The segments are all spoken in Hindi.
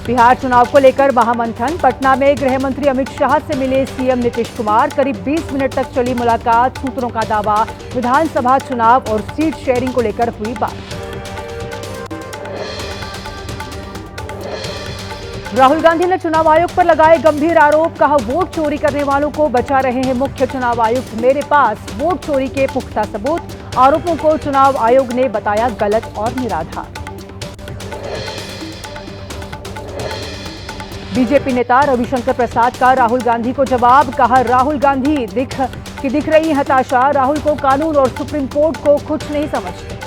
बिहार चुनाव को लेकर महामंथन। पटना में गृह मंत्री अमित शाह से मिले सीएम नीतीश कुमार। करीब 20 मिनट तक चली मुलाकात। सूत्रों का दावा, विधानसभा चुनाव और सीट शेयरिंग को लेकर हुई बात। राहुल गांधी ने चुनाव आयोग पर लगाए गंभीर आरोप। कहा, वोट चोरी करने वालों को बचा रहे हैं मुख्य चुनाव आयुक्त। मेरे पास वोट चोरी के पुख्ता सबूत। आरोपों को चुनाव आयोग ने बताया गलत और निराधार। बीजेपी नेता रविशंकर प्रसाद का राहुल गांधी को जवाब। कहा, राहुल गांधी दिख रही हताशा। राहुल को कानून और सुप्रीम कोर्ट को कुछ नहीं समझते।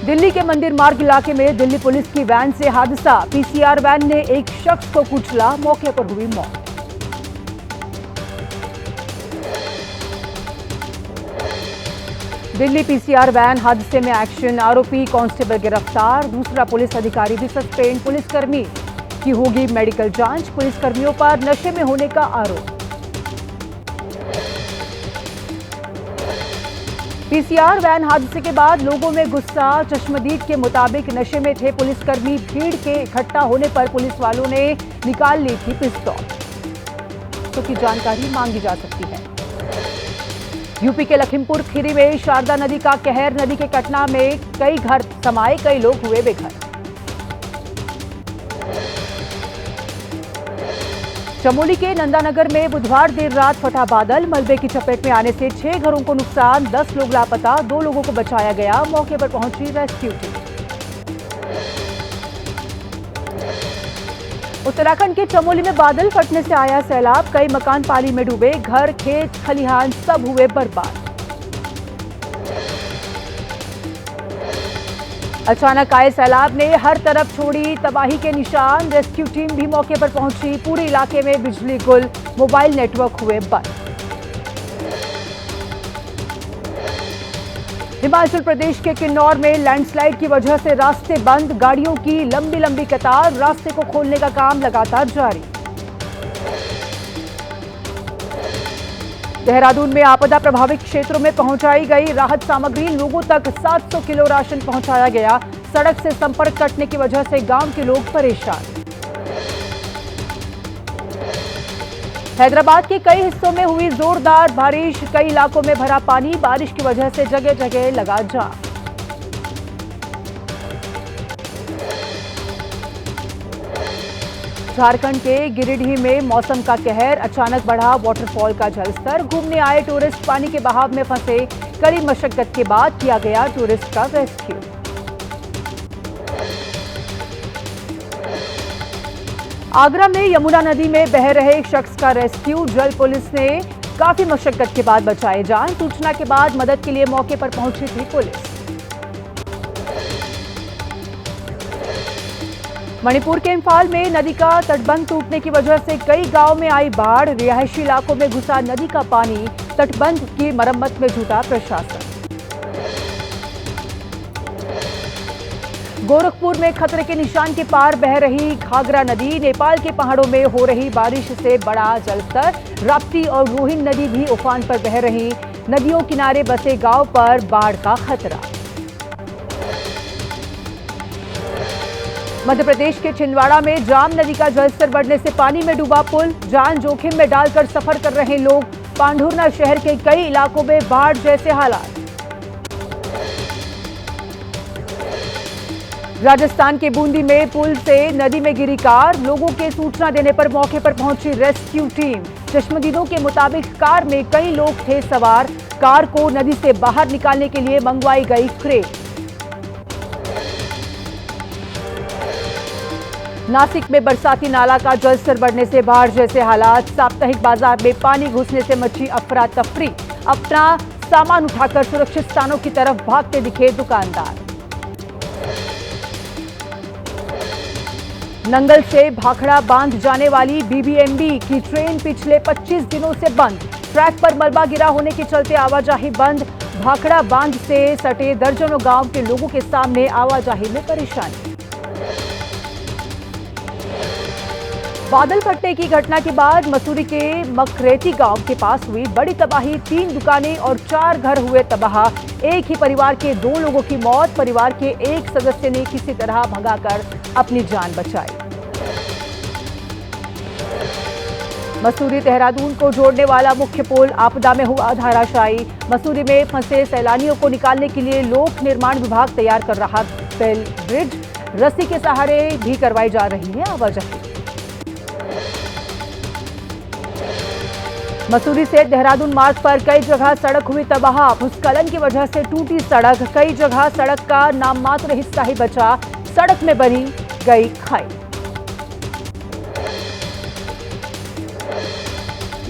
दिल्ली के मंदिर मार्ग इलाके में दिल्ली पुलिस की वैन से हादसा। पीसीआर वैन ने एक शख्स को कुचला, मौके पर हुई मौत। दिल्ली पीसीआर वैन हादसे में एक्शन। आरोपी कांस्टेबल गिरफ्तार। दूसरा पुलिस अधिकारी भी सस्पेंड। पुलिसकर्मी की होगी मेडिकल जांच। पुलिसकर्मियों पर नशे में होने का आरोप। पीसीआर वैन हादसे के बाद लोगों में गुस्सा। चश्मदीद के मुताबिक नशे में थे पुलिसकर्मी। भीड़ के इकट्ठा होने पर पुलिस वालों ने निकाल ली थी पिस्तौल। तो की जानकारी मांगी जा सकती है। यूपी के लखीमपुर खीरी में शारदा नदी का कहर। नदी के कटना में कई घर समाये, कई लोग हुए बेघर। चमोली के नंदानगर में बुधवार देर रात फटा बादल। मलबे की चपेट में आने से 6 घरों को नुकसान। 10 लोग लापता। 2 लोगों को बचाया गया। मौके पर पहुंची रेस्क्यू टीम। उत्तराखंड के चमोली में बादल फटने से आया सैलाब। कई मकान पानी में डूबे। घर, खेत, खलिहान सब हुए बर्बाद। अचानक आए सैलाब ने हर तरफ छोड़ी तबाही के निशान। रेस्क्यू टीम भी मौके पर पहुंची। पूरे इलाके में बिजली गुल, मोबाइल नेटवर्क हुए बंद। हिमाचल प्रदेश के किन्नौर में लैंडस्लाइड की वजह से रास्ते बंद। गाड़ियों की लंबी लंबी कतार। रास्ते को खोलने का काम लगातार जारी। देहरादून में आपदा प्रभावित क्षेत्रों में पहुंचाई गई राहत सामग्री। लोगों तक 700 किलो राशन पहुंचाया गया। सड़क से संपर्क कटने की वजह से गांव के लोग परेशान। हैदराबाद के कई हिस्सों में हुई जोरदार बारिश। कई इलाकों में भरा पानी। बारिश की वजह से जगह जगह लगा जाम। झारखंड के गिरिडीह में मौसम का कहर। अचानक बढ़ा वाटरफॉल का जलस्तर। घूमने आए टूरिस्ट पानी के बहाव में फंसे। कड़ी मशक्कत के बाद किया गया टूरिस्ट का रेस्क्यू। आगरा में यमुना नदी में बह रहे एक शख्स का रेस्क्यू। जल पुलिस ने काफी मशक्कत के बाद बचाए जान। सूचना के बाद मदद के लिए मौके पर पहुंची थी पुलिस। मणिपुर के इंफाल में नदी का तटबंध टूटने की वजह से कई गांव में आई बाढ़। रिहायशी इलाकों में घुसा नदी का पानी। तटबंध की मरम्मत में जुटा प्रशासन। गोरखपुर में खतरे के निशान के पार बह रही घाघरा नदी। नेपाल के पहाड़ों में हो रही बारिश से बढ़ा जलस्तर। राप्ती और रोहिन नदी भी उफान पर बह रही। नदियों किनारे बसे गांव पर बाढ़ का खतरा। मध्य प्रदेश के छिंदवाड़ा में जाम नदी का जलस्तर बढ़ने से पानी में डूबा पुल। जान जोखिम में डालकर सफर कर रहे लोग। पांढुर्ना शहर के कई इलाकों में बाढ़ जैसे हालात। राजस्थान के बूंदी में पुल से नदी में गिरी कार। लोगों के सूचना देने पर मौके पर पहुंची रेस्क्यू टीम। चश्मदीदों के मुताबिक कार में कई लोग थे सवार। कार को नदी से बाहर निकालने के लिए मंगवाई गई क्रेन। नासिक में बरसाती नाला का जलस्तर बढ़ने से बाढ़ जैसे हालात। साप्ताहिक बाजार में पानी घुसने से मची अफरा तफरी। अपना सामान उठाकर सुरक्षित स्थानों की तरफ भागते दिखे दुकानदार। नंगल से भाखड़ा बांध जाने वाली बीबीएमबी की ट्रेन पिछले 25 दिनों से बंद। ट्रैक पर मलबा गिरा होने के चलते आवाजाही बंद। भाखड़ा बांध से सटे दर्जनों गांव के लोगों के सामने आवाजाही में परेशानी। बादल फटने की घटना के बाद मसूरी के मकरेती गांव के पास हुई बड़ी तबाही। 3 दुकानें और 4 घर हुए तबाह। एक ही परिवार के 2 लोगों की मौत। परिवार के एक सदस्य ने किसी तरह भगाकर अपनी जान बचाई। मसूरी देहरादून को जोड़ने वाला मुख्य पुल आपदा में हुआ धराशायी। मसूरी में फंसे सैलानियों को निकालने के लिए लोक निर्माण विभाग तैयार कर रहा बेल ब्रिज। रस्सी के सहारे भी करवाई जा रही है आवाजाही। मसूरी से देहरादून मार्ग पर कई जगह सड़क हुई तबाह। भूस्खलन की वजह से टूटी सड़क। कई जगह सड़क का नाम मात्र हिस्सा ही बचा। सड़क में बनी गई खाई।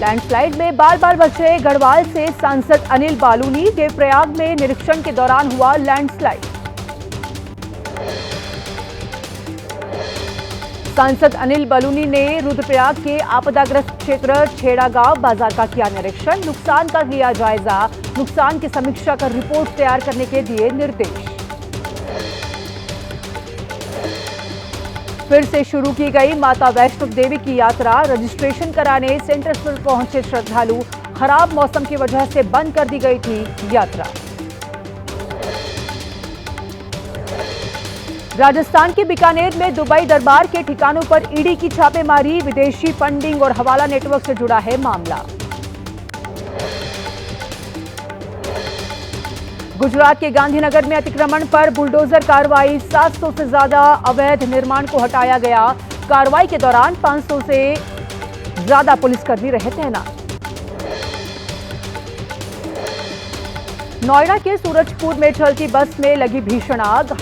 लैंडस्लाइड में बाल बाल बचे गढ़वाल से सांसद अनिल बालूनी। देवप्रयाग में निरीक्षण के दौरान हुआ लैंडस्लाइड। सांसद अनिल बलूनी ने रुद्रप्रयाग के आपदाग्रस्त क्षेत्र छेड़ा गांव बाजार का किया निरीक्षण। नुकसान का लिया जायजा। नुकसान की समीक्षा कर रिपोर्ट तैयार करने के दिए निर्देश। फिर से शुरू की गई माता वैष्णो देवी की यात्रा। रजिस्ट्रेशन कराने सेंटर पर पहुंचे श्रद्धालु। खराब मौसम की वजह से बंद कर दी गई थी यात्रा। राजस्थान के बीकानेर में दुबई दरबार के ठिकानों पर ईडी की छापेमारी। विदेशी फंडिंग और हवाला नेटवर्क से जुड़ा है मामला। गुजरात के गांधीनगर में अतिक्रमण पर बुलडोजर कार्रवाई। 700 से ज्यादा अवैध निर्माण को हटाया गया। कार्रवाई के दौरान 500 से ज्यादा पुलिसकर्मी रहे तैनात। नोएडा के सूरजपुर में चलती बस में लगी भीषण आग।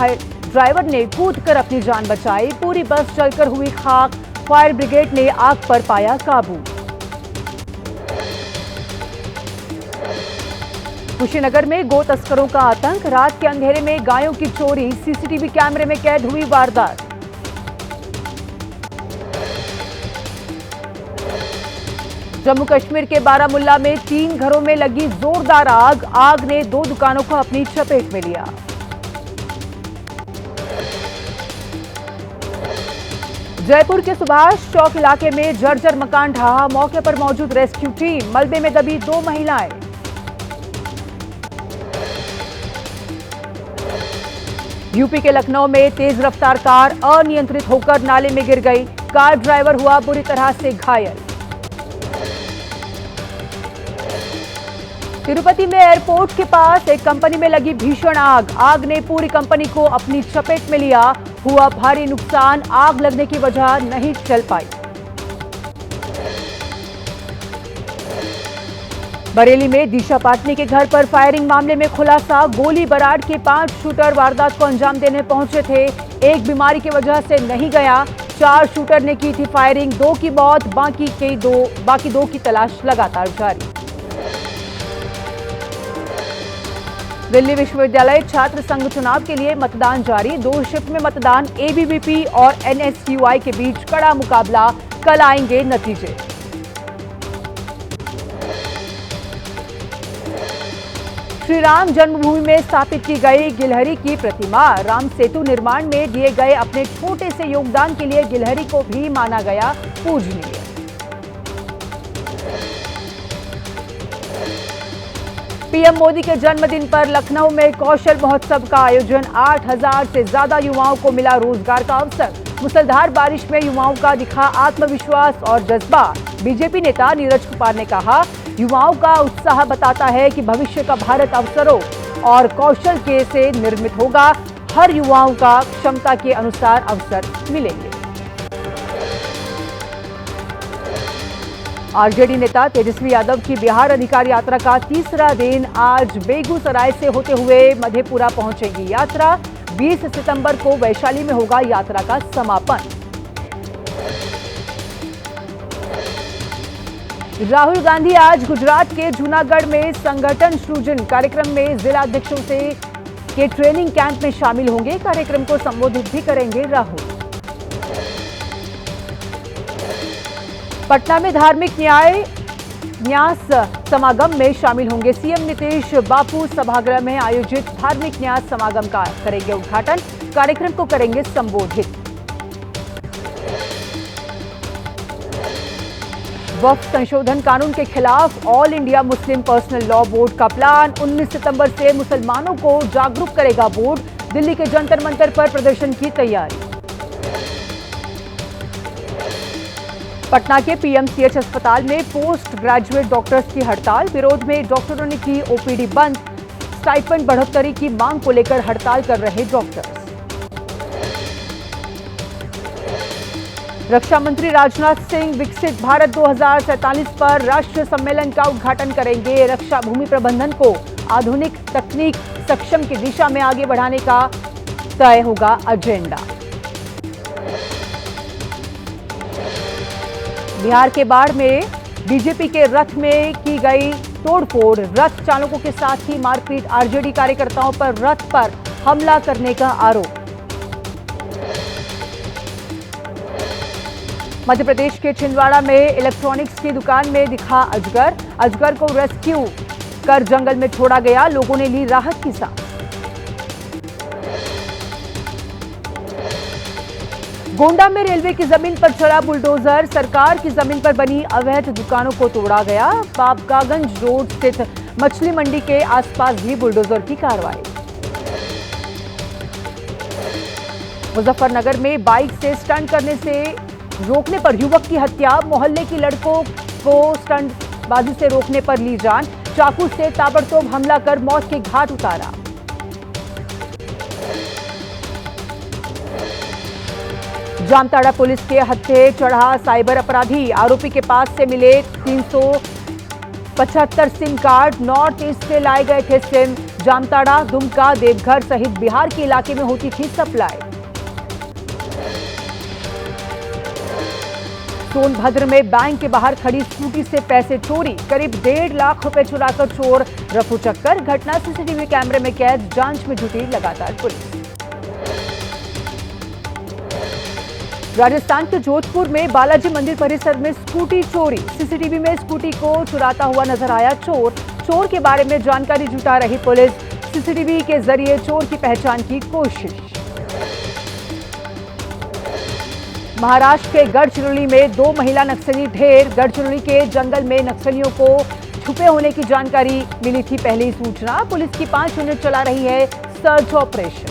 ड्राइवर ने कूदकर अपनी जान बचाई। पूरी बस जलकर हुई खाक। फायर ब्रिगेड ने आग पर पाया काबू। कुशीनगर में गो तस्करों का आतंक। रात के अंधेरे में गायों की चोरी। सीसीटीवी कैमरे में कैद हुई वारदात। जम्मू कश्मीर के बारामुल्ला में 3 घरों में लगी जोरदार आग। आग ने 2 दुकानों को अपनी चपेट में लिया। जयपुर के सुभाष चौक इलाके में जर्जर मकान ढहा। मौके पर मौजूद रेस्क्यू टीम। मलबे में दबी 2 महिलाएं। यूपी के लखनऊ में तेज रफ्तार कार अनियंत्रित होकर नाले में गिर गई। कार ड्राइवर हुआ बुरी तरह से घायल। तिरुपति में एयरपोर्ट के पास एक कंपनी में लगी भीषण आग। आग ने पूरी कंपनी को अपनी चपेट में लिया। हुआ भारी नुकसान। आग लगने की वजह नहीं चल पाई। बरेली में दिशा पाटनी के घर पर फायरिंग मामले में खुलासा। गोली बराड के 5 शूटर वारदात को अंजाम देने पहुंचे थे। एक बीमारी की वजह से नहीं गया। 4 शूटर ने की थी फायरिंग। 2 की मौत, बाकी 2 की तलाश लगातार जारी। दिल्ली विश्वविद्यालय छात्र संघ चुनाव के लिए मतदान जारी। 2 शिफ्ट में मतदान। एबीवीपी और एनएसयूआई के बीच कड़ा मुकाबला। कल आएंगे नतीजे। श्री राम जन्मभूमि में स्थापित की गई गिलहरी की प्रतिमा। राम सेतु निर्माण में दिए गए अपने छोटे से योगदान के लिए गिलहरी को भी माना गया पूजनीय। पीएम मोदी के जन्मदिन पर लखनऊ में कौशल महोत्सव का आयोजन। 8000 से ज्यादा युवाओं को मिला रोजगार का अवसर। मुसलधार बारिश में युवाओं का दिखा आत्मविश्वास और जज्बा। बीजेपी नेता नीरज कुमार ने कहा, युवाओं का उत्साह बताता है कि भविष्य का भारत अवसरों और कौशल के से निर्मित होगा। हर युवाओं का क्षमता के अनुसार अवसर मिलेंगे। आरजेडी नेता तेजस्वी यादव की बिहार अधिकार यात्रा का तीसरा दिन आज बेगूसराय से होते हुए मधेपुरा पहुंचेगी यात्रा। 20 सितंबर को वैशाली में होगा यात्रा का समापन। राहुल गांधी आज गुजरात के जूनागढ़ में संगठन सृजन कार्यक्रम में जिलाध्यक्षों के ट्रेनिंग कैंप में शामिल होंगे। कार्यक्रम को संबोधित भी करेंगे राहुल। पटना में धार्मिक न्यास समागम में शामिल होंगे सीएम नीतीश। बापू सभागृह में आयोजित धार्मिक न्यास समागम का करेंगे उद्घाटन। कार्यक्रम को करेंगे संबोधित। वक्फ संशोधन कानून के खिलाफ all India Muslim personal law board का प्लान। 19 सितंबर से मुसलमानों को जागरूक करेगा बोर्ड। दिल्ली के जंतर मंतर पर प्रदर्शन की तैयारी। पटना के पीएमसीएच अस्पताल में पोस्ट ग्रेजुएट डॉक्टर्स की हड़ताल। विरोध में डॉक्टरों ने की ओपीडी बंद। स्टाइपेंड बढ़ोतरी की मांग को लेकर हड़ताल कर रहे डॉक्टर्स। रक्षा मंत्री राजनाथ सिंह विकसित भारत 2047 पर राष्ट्रीय सम्मेलन का उद्घाटन करेंगे। रक्षा भूमि प्रबंधन को आधुनिक तकनीक सक्षम की दिशा में आगे बढ़ाने का तय होगा एजेंडा। बिहार के बाढ़ में बीजेपी के रथ में की गई तोड़फोड़। रथ चालकों के साथ ही मारपीट। आरजेडी कार्यकर्ताओं पर रथ पर हमला करने का आरोप। मध्य प्रदेश के छिंदवाड़ा में इलेक्ट्रॉनिक्स की दुकान में दिखा अजगर। अजगर को रेस्क्यू कर जंगल में छोड़ा गया। लोगों ने ली राहत की सांस। गोंडा में रेलवे की जमीन पर चला बुलडोजर। सरकार की जमीन पर बनी अवैध दुकानों को तोड़ा गया। बाबकागंज रोड स्थित मछली मंडी के आसपास भी बुलडोजर की कार्रवाई। मुजफ्फरनगर में बाइक से स्टंट करने से रोकने पर युवक की हत्या। मोहल्ले की लड़कों को स्टंटबाजी से रोकने पर ली जान। चाकू से ताबड़तोड़ हमला कर मौत के घाट उतारा। जामताड़ा पुलिस के हत्थे चढ़ा साइबर अपराधी। आरोपी के पास से मिले 375 सिम कार्ड। नॉर्थ ईस्ट से लाए गए थे सिम। जामताड़ा, दुमका, देवघर सहित बिहार के इलाके में होती थी सप्लाई। सोनभद्र में बैंक के बाहर खड़ी स्कूटी से पैसे चोरी। करीब 1.5 लाख रुपए चुराकर चोर रफू चक्कर। घटना सीसीटीवी कैमरे में कैद। जांच में जुटी लगातार पुलिस। राजस्थान के जोधपुर में बालाजी मंदिर परिसर में स्कूटी चोरी। सीसीटीवी में स्कूटी को चुराता हुआ नजर आया चोर। चोर के बारे में जानकारी जुटा रही पुलिस। सीसीटीवी के जरिए चोर की पहचान की कोशिश। महाराष्ट्र के गढ़चिरौली में 2 महिला नक्सली ढेर। गढ़चिरौली के जंगल में नक्सलियों को छुपे होने की जानकारी मिली थी पहली सूचना। पुलिस की 5 यूनिट चला रही है सर्च ऑपरेशन।